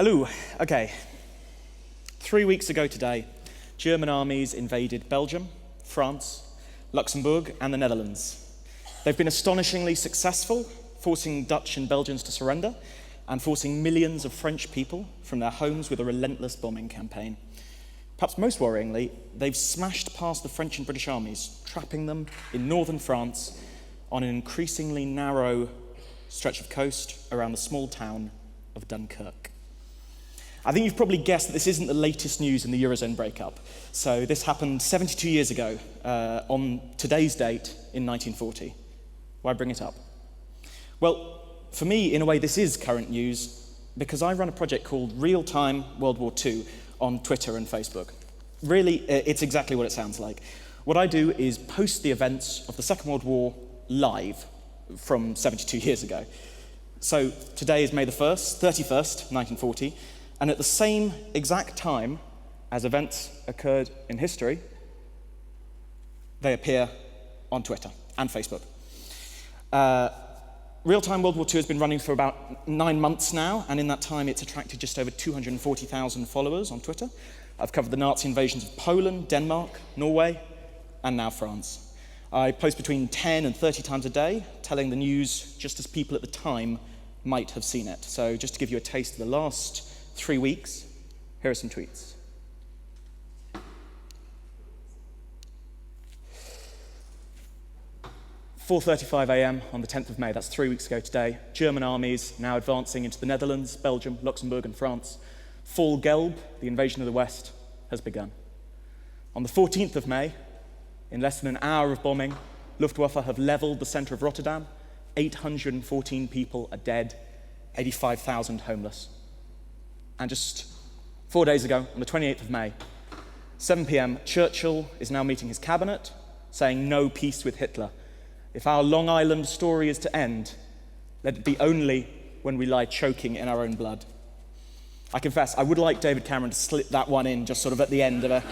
Hello. Okay. 3 weeks ago today, German armies invaded Belgium, France, Luxembourg, and the Netherlands. They've been astonishingly successful, forcing Dutch and Belgians to surrender and forcing millions of French people from their homes with a relentless bombing campaign. Perhaps most worryingly, they've smashed past the French and British armies, trapping them in northern France on an increasingly narrow stretch of coast around the small town of Dunkirk. I think you've probably guessed that this isn't the latest news in the Eurozone breakup. So this happened 72 years ago, on today's date in 1940. Why bring it up? Well, for me, in a way, this is current news because I run a project called Realtime World War II on Twitter and Facebook. Really, it's exactly what it sounds like. What I do is post the events of the Second World War live from 72 years ago. So today is May the 31st, 1940, and at the same exact time as events occurred in history, they appear on Twitter and Facebook. Real-Time World War II has been running for about 9 months now, and in that time it's attracted just over 240,000 followers on Twitter. I've covered the Nazi invasions of Poland, Denmark, Norway, and now France. I post between 10 and 30 times a day, telling the news just as people at the time might have seen it. So just to give you a taste of the last 3 weeks, here are some tweets. "4:35 a.m. on the 10th of May, that's 3 weeks ago today, German armies now advancing into the Netherlands, Belgium, Luxembourg and France. Fall Gelb, the invasion of the West, has begun. On the 14th of May, in less than an hour of bombing, Luftwaffe have leveled the center of Rotterdam. 814 people are dead, 85,000 homeless. And just 4 days ago, on the 28th of May, 7 p.m, Churchill is now meeting his cabinet, saying no peace with Hitler. If our Long Island story is to end, let it be only when we lie choking in our own blood." I confess, I would like David Cameron to slip that one in just sort of at the end of a...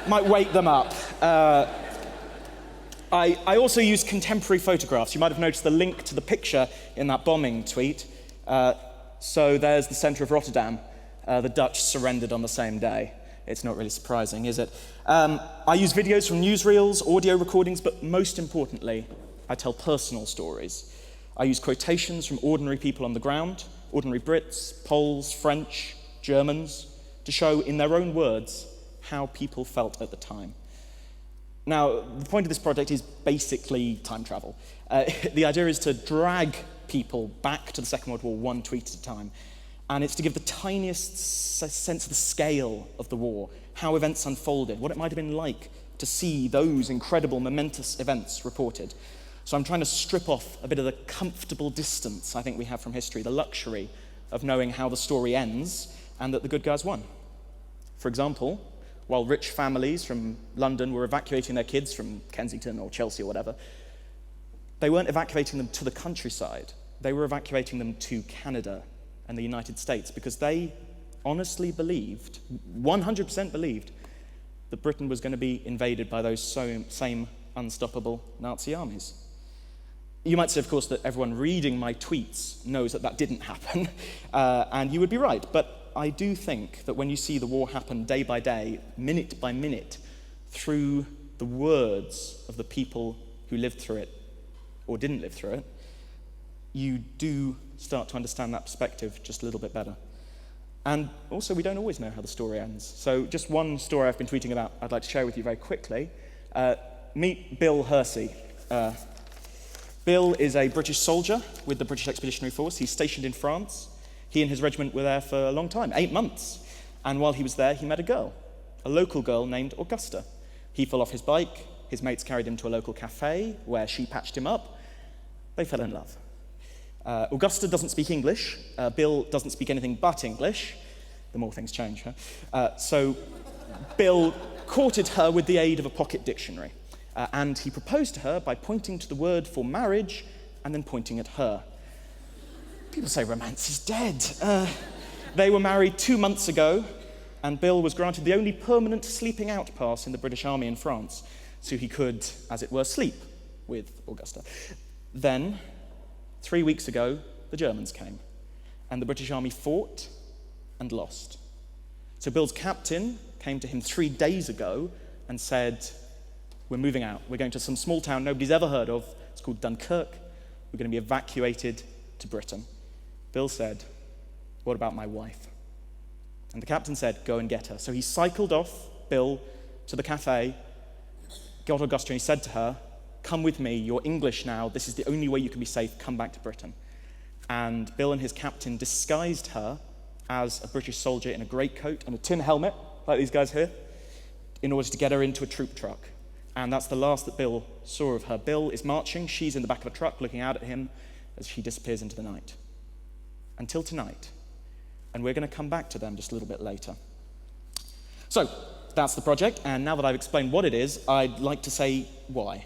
might wake them up. I also use contemporary photographs. You might have noticed the link to the picture in that bombing tweet. So there's the center of Rotterdam. The Dutch surrendered on the same day. It's not really surprising, is it? I use videos from newsreels, audio recordings, but most importantly, I tell personal stories. I use quotations from ordinary people on the ground, ordinary Brits, Poles, French, Germans, to show in their own words how people felt at the time. Now, the point of this project is basically time travel. The idea is to drag people back to the Second World War, one tweet at a time. And it's to give the tiniest sense of the scale of the war, how events unfolded, what it might have been like to see those incredible, momentous events reported. So I'm trying to strip off a bit of the comfortable distance I think we have from history, the luxury of knowing how the story ends and that the good guys won. For example, while rich families from London were evacuating their kids from Kensington or Chelsea or whatever, they weren't evacuating them to the countryside. They were evacuating them to Canada and the United States because they honestly believed, 100% believed, that Britain was going to be invaded by those same unstoppable Nazi armies. You might say, of course, that everyone reading my tweets knows that that didn't happen, and you would be right, but I do think that when you see the war happen day by day, minute by minute, through the words of the people who lived through it or didn't live through it, you do start to understand that perspective just a little bit better. And also, we don't always know how the story ends. So just one story I've been tweeting about I'd like to share with you very quickly. Meet Bill Hersey. Bill is a British soldier with the British Expeditionary Force. He's stationed in France. He and his regiment were there for a long time, 8 months. And while he was there, he met a girl, a local girl named Augusta. He fell off his bike. His mates carried him to a local cafe where she patched him up. They fell in love. Augusta doesn't speak English. Bill doesn't speak anything but English. The more things change, huh? So Bill courted her with the aid of a pocket dictionary. And he proposed to her by pointing to the word for marriage and then pointing at her. People say romance is dead. They were married 2 months ago, and Bill was granted the only permanent sleeping out pass in the British Army in France, so he could, as it were, sleep with Augusta. Then, 3 weeks ago, the Germans came, and the British Army fought and lost. So Bill's captain came to him 3 days ago and said, we're moving out. We're going to some small town nobody's ever heard of. It's called Dunkirk. We're going to be evacuated to Britain. Bill said, what about my wife? And the captain said, go and get her. So he cycled off, Bill, to the cafe, got Augusta, and he said to her, come with me, you're English now, this is the only way you can be safe, come back to Britain. And Bill and his captain disguised her as a British soldier in a greatcoat and a tin helmet, like these guys here, in order to get her into a troop truck. And that's the last that Bill saw of her. Bill is marching, she's in the back of a truck looking out at him as she disappears into the night. Until tonight. And we're going to come back to them just a little bit later. So, that's the project, and now that I've explained what it is, I'd like to say why.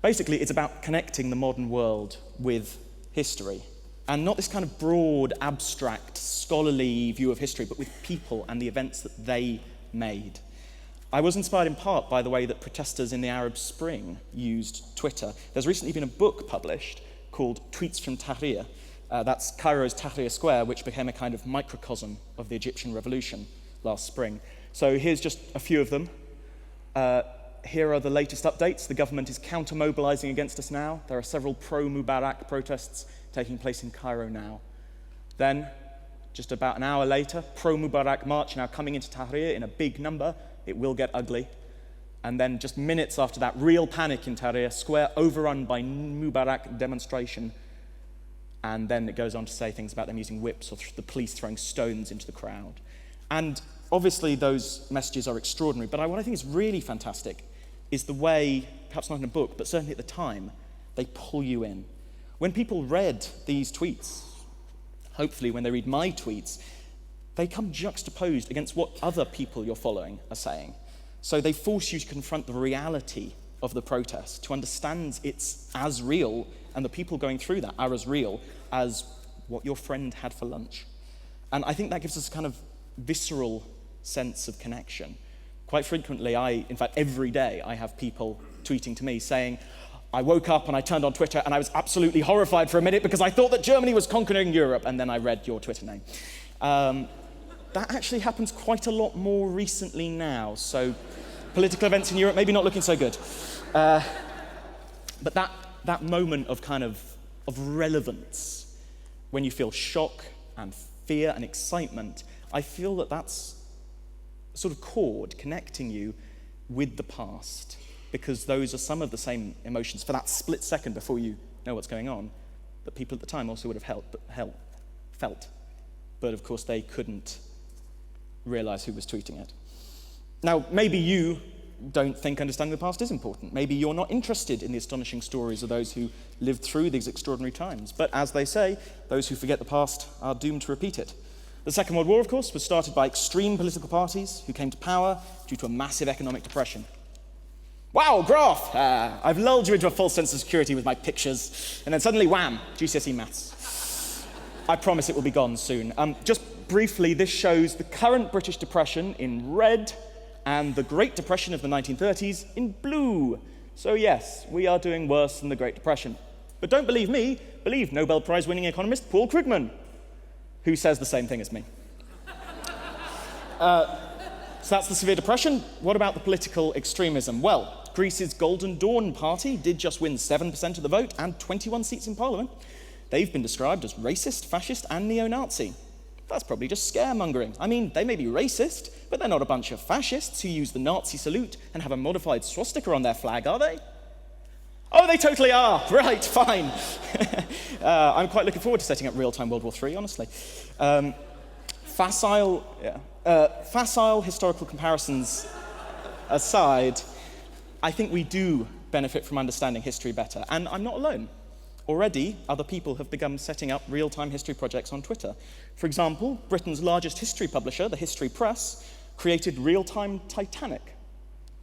Basically, it's about connecting the modern world with history, and not this kind of broad, abstract, scholarly view of history, but with people and the events that they made. I was inspired in part by the way that protesters in the Arab Spring used Twitter. There's recently been a book published called Tweets from Tahrir. That's Cairo's Tahrir Square, which became a kind of microcosm of the Egyptian revolution last spring. So here's just a few of them. Here are the latest updates. The government is counter-mobilizing against us now. There are several pro-Mubarak protests taking place in Cairo now. Then, just about an hour later, pro-Mubarak march now coming into Tahrir in a big number. It will get ugly. And then just minutes after that, real panic in Tahrir, square overrun by Mubarak demonstration. And then it goes on to say things about them using whips or the police throwing stones into the crowd. And obviously those messages are extraordinary, but what I think is really fantastic is the way, perhaps not in a book, but certainly at the time, they pull you in. When people read these tweets, hopefully when they read my tweets, they come juxtaposed against what other people you're following are saying. So they force you to confront the reality of the protest, to understand it's as real, and the people going through that are as real as what your friend had for lunch. And I think that gives us a kind of visceral sense of connection. Quite frequently, in fact, every day, I have people tweeting to me saying, I woke up and I turned on Twitter and I was absolutely horrified for a minute because I thought that Germany was conquering Europe, and then I read your Twitter name. That actually happens quite a lot more recently now, so political events in Europe maybe not looking so good. But that moment of kind of relevance, when you feel shock and fear and excitement, I feel that that's a sort of cord connecting you with the past, because those are some of the same emotions for that split second before you know what's going on that people at the time also would have felt. But of course they couldn't realize who was tweeting it. Now, maybe you don't think understanding the past is important. Maybe you're not interested in the astonishing stories of those who lived through these extraordinary times. But as they say, those who forget the past are doomed to repeat it. The Second World War, of course, was started by extreme political parties who came to power due to a massive economic depression. Wow, graph! I've lulled you into a false sense of security with my pictures, and then suddenly, wham, GCSE maths. I promise it will be gone soon. Just briefly, this shows the current British Depression in red and the Great Depression of the 1930s in blue. So yes, we are doing worse than the Great Depression. But don't believe me, believe Nobel Prize-winning economist Paul Krugman, who says the same thing as me. So that's the severe depression. What about the political extremism? Well, Greece's Golden Dawn party did just win 7% of the vote and 21 seats in parliament. They've been described as racist, fascist, and neo-Nazi. That's probably just scaremongering. I mean, they may be racist, but they're not a bunch of fascists who use the Nazi salute and have a modified swastika on their flag, are they? Oh, they totally are. Right, fine. I'm quite looking forward to setting up Realtime World War III, honestly. Facile historical comparisons aside, I think we do benefit from understanding history better. And I'm not alone. Already, other people have begun setting up real-time history projects on Twitter. For example, Britain's largest history publisher, the History Press, created Real-Time Titanic.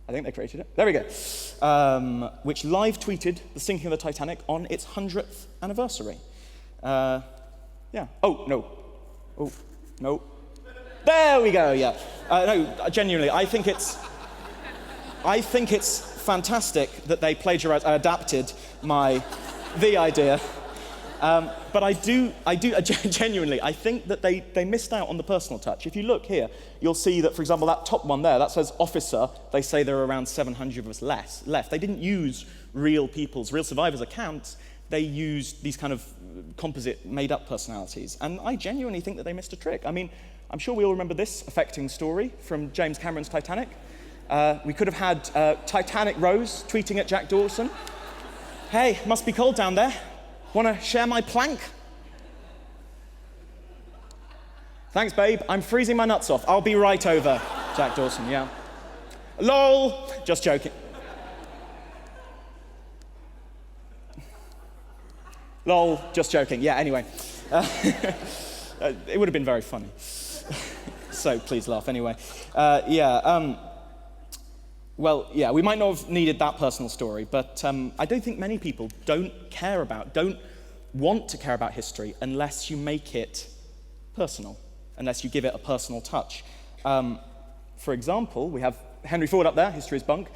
I think they created it. There we go. Which live-tweeted the sinking of the Titanic on its 100th anniversary. Yeah. Oh, no. Oh, no. There we go, yeah. No, genuinely, I think it's fantastic that they adapted the idea. But I do genuinely, I think that they missed out on the personal touch. If you look here, you'll see that, for example, that top one there, that says officer. They say there are around 700 of us left. They didn't use real survivors' accounts. They used these kind of composite, made-up personalities. And I genuinely think that they missed a trick. I mean, I'm sure we all remember this affecting story from James Cameron's Titanic. We could have had Titanic Rose tweeting at Jack Dawson. Hey, must be cold down there. Want to share my plank? Thanks, babe. I'm freezing my nuts off. I'll be right over. Jack Dawson, yeah. LOL. Just joking. LOL. Just joking. Yeah, anyway. It would have been very funny. So please laugh anyway. Well, yeah, we might not have needed that personal story, but I don't think many people don't want to care about history unless you make it personal, unless you give it a personal touch. For example, we have Henry Ford up there, History is Bunk.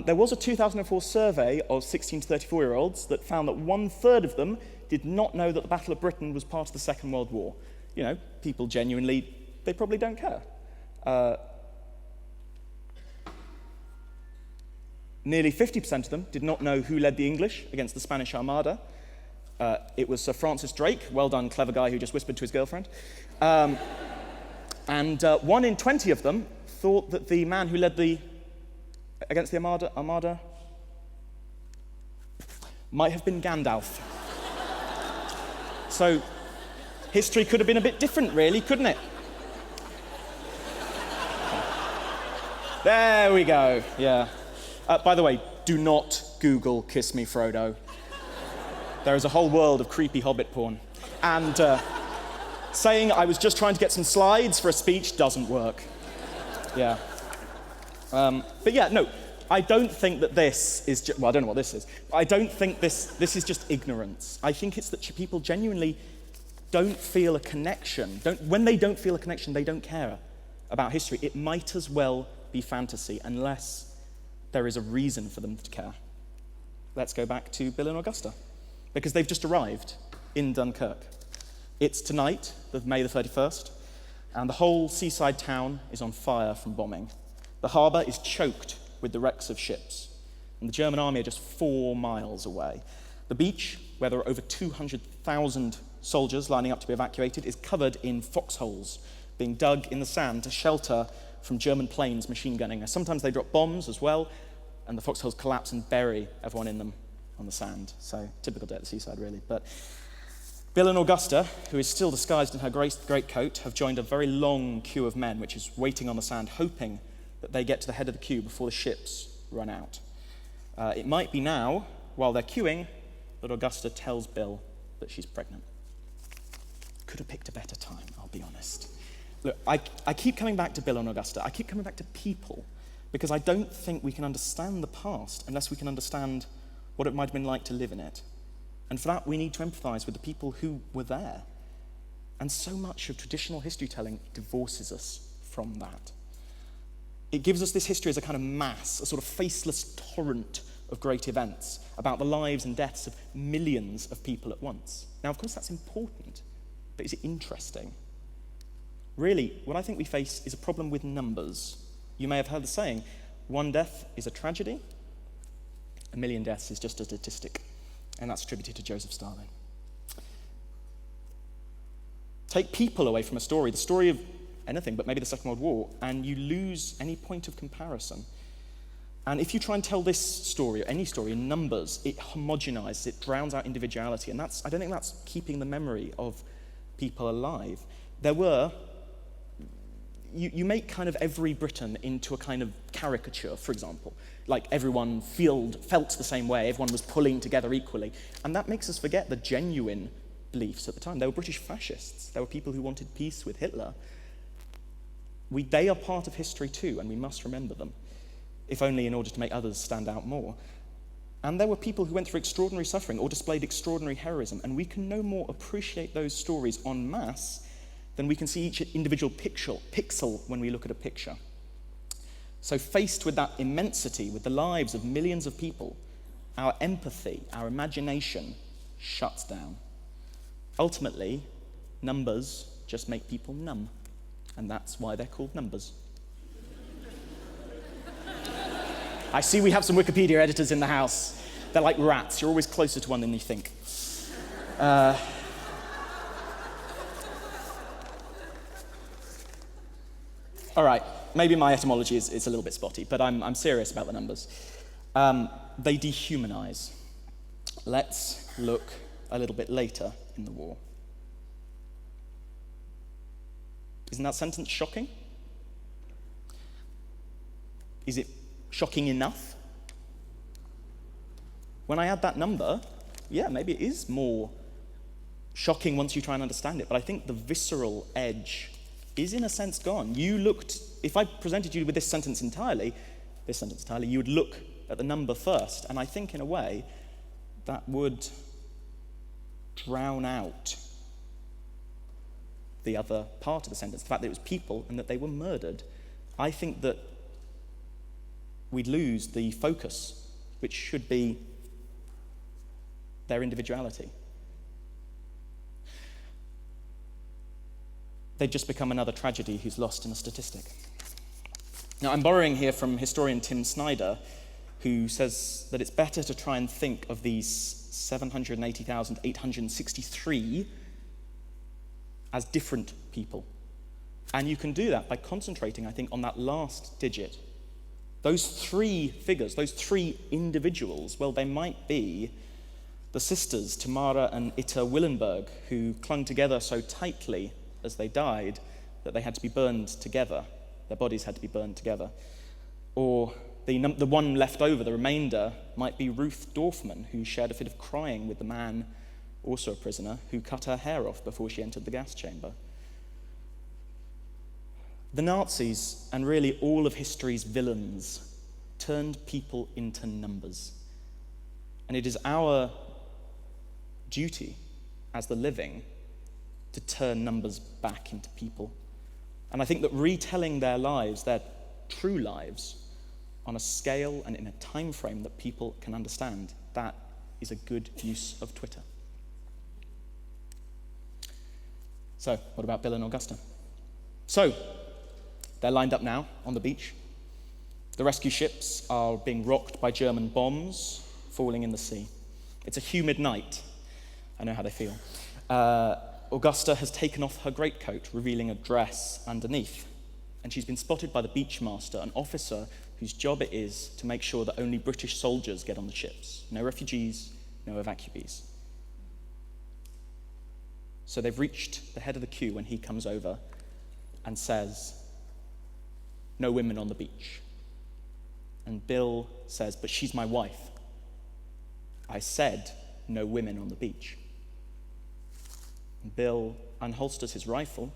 There was a 2004 survey of 16 to 34-year-olds that found that 1/3 of them did not know that the Battle of Britain was part of the Second World War. You know, people genuinely, they probably don't care. Nearly 50% of them did not know who led the English against the Spanish Armada. It was Sir Francis Drake, well done, clever guy who just whispered to his girlfriend. And 1 in 20 of them thought that the man who led against the Armada might have been Gandalf. So history could have been a bit different, really, couldn't it? There we go, yeah. By the way, do not Google Kiss Me Frodo. There is a whole world of creepy hobbit porn. And saying I was just trying to get some slides for a speech doesn't work. Yeah. But yeah, no, I don't think that this is well, I don't know what this is. I don't think this is just ignorance. I think it's that people genuinely don't feel a connection. When they don't feel a connection, they don't care about history. It might as well be fantasy unless there is a reason for them to care. Let's go back to Bill and Augusta, because they've just arrived in Dunkirk. It's tonight, May the 31st, and the whole seaside town is on fire from bombing. The harbour is choked with the wrecks of ships, and the German army are just 4 miles away. The beach, where there are over 200,000 soldiers lining up to be evacuated, is covered in foxholes being dug in the sand to shelter from German planes machine gunning. Sometimes they drop bombs as well, and the foxholes collapse and bury everyone in them on the sand. So, typical day at the seaside, really. But Bill and Augusta, who is still disguised in her great coat, have joined a very long queue of men, which is waiting on the sand, hoping that they get to the head of the queue before the ships run out. It might be now, while they're queuing, that Augusta tells Bill that she's pregnant. Could have picked a better time, I'll be honest. Look, I keep coming back to Bill and Augusta. I keep coming back to people, because I don't think we can understand the past unless we can understand what it might have been like to live in it. And for that, we need to empathise with the people who were there. And so much of traditional history telling divorces us from that. It gives us this history as a kind of mass, a sort of faceless torrent of great events about the lives and deaths of millions of people at once. Now, of course, that's important, but is it interesting? Really, what I think we face is a problem with numbers. You may have heard the saying, 1 death is a tragedy, 1 million deaths is just a statistic. And that's attributed to Joseph Stalin. Take people away from a story, the story of anything but maybe the Second World War, and you lose any point of comparison. And if you try and tell this story, or any story, in numbers, it homogenizes, it drowns out individuality, and I don't think that's keeping the memory of people alive. You make kind of every Briton into a kind of caricature, for example. Like everyone felt the same way, everyone was pulling together equally. And that makes us forget the genuine beliefs at the time. There were British fascists, there were people who wanted peace with Hitler. They are part of history too, and we must remember them, if only in order to make others stand out more. And there were people who went through extraordinary suffering or displayed extraordinary heroism, and we can no more appreciate those stories en masse than we can see each individual pixel when we look at a picture. So faced with that immensity, with the lives of millions of people, our empathy, our imagination shuts down. Ultimately, numbers just make people numb, and that's why they're called numbers. I see we have some Wikipedia editors in the house. They're like rats. You're always closer to one than you think. All right, maybe my etymology is a little bit spotty, but I'm serious about the numbers. They dehumanize. Let's look a little bit later in the war. Isn't that sentence shocking? Is it shocking enough? When I add that number, yeah, maybe it is more shocking once you try and understand it, but I think the visceral edge is in a sense gone. If I presented you with this sentence entirely, you would look at the number first, and I think in a way that would drown out the other part of the sentence, the fact that it was people and that they were murdered. I think that we'd lose the focus, which should be their individuality. They'd just become another tragedy who's lost in a statistic. Now, I'm borrowing here from historian Tim Snyder, who says that it's better to try and think of these 780,863 as different people. And you can do that by concentrating, I think, on that last digit. Those three figures, those three individuals, well, they might be the sisters, Tamara and Itta Willenberg, who clung together so tightly as they died that they had to be burned together. Their bodies had to be burned together. Or the one left over, the remainder, might be Ruth Dorfman, who shared a fit of crying with the man, also a prisoner, who cut her hair off before she entered the gas chamber. The Nazis, and really all of history's villains, turned people into numbers. And it is our duty as the living to turn numbers back into people. And I think that retelling their lives, their true lives, on a scale and in a time frame that people can understand, that is a good use of Twitter. So, what about Bill and Augusta? So, they're lined up now on the beach. The rescue ships are being rocked by German bombs falling in the sea. It's a humid night. I know how they feel. Augusta has taken off her greatcoat, revealing a dress underneath. And she's been spotted by the beachmaster, an officer whose job it is to make sure that only British soldiers get on the ships. No refugees, no evacuees. So they've reached the head of the queue when he comes over and says, "No women on the beach." And Bill says, "But she's my wife. I said no women on the beach." And Bill unholsters his rifle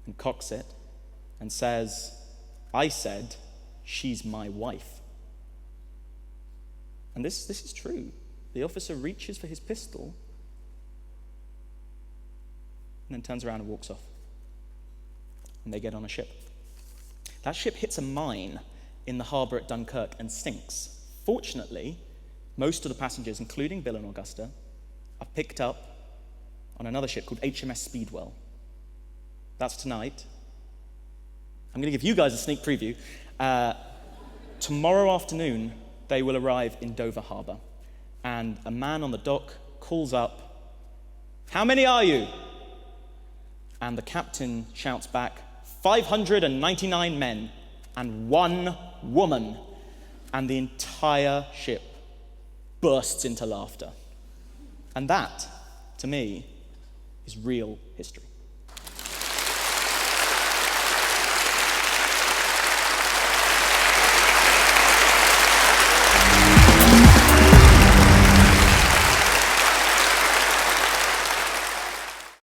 and cocks it and says, "I said she's my wife." And this is true. The officer reaches for his pistol and then turns around and walks off. And they get on a ship. That ship hits a mine in the harbour at Dunkirk and sinks. Fortunately, most of the passengers, including Bill and Augusta, are picked up on another ship called HMS Speedwell. That's tonight. I'm going to give you guys a sneak preview. Tomorrow afternoon, they will arrive in Dover Harbour. And a man on the dock calls up, "How many are you?" And the captain shouts back, 599 men and 1 woman. And the entire ship bursts into laughter. And that, to me, is real history.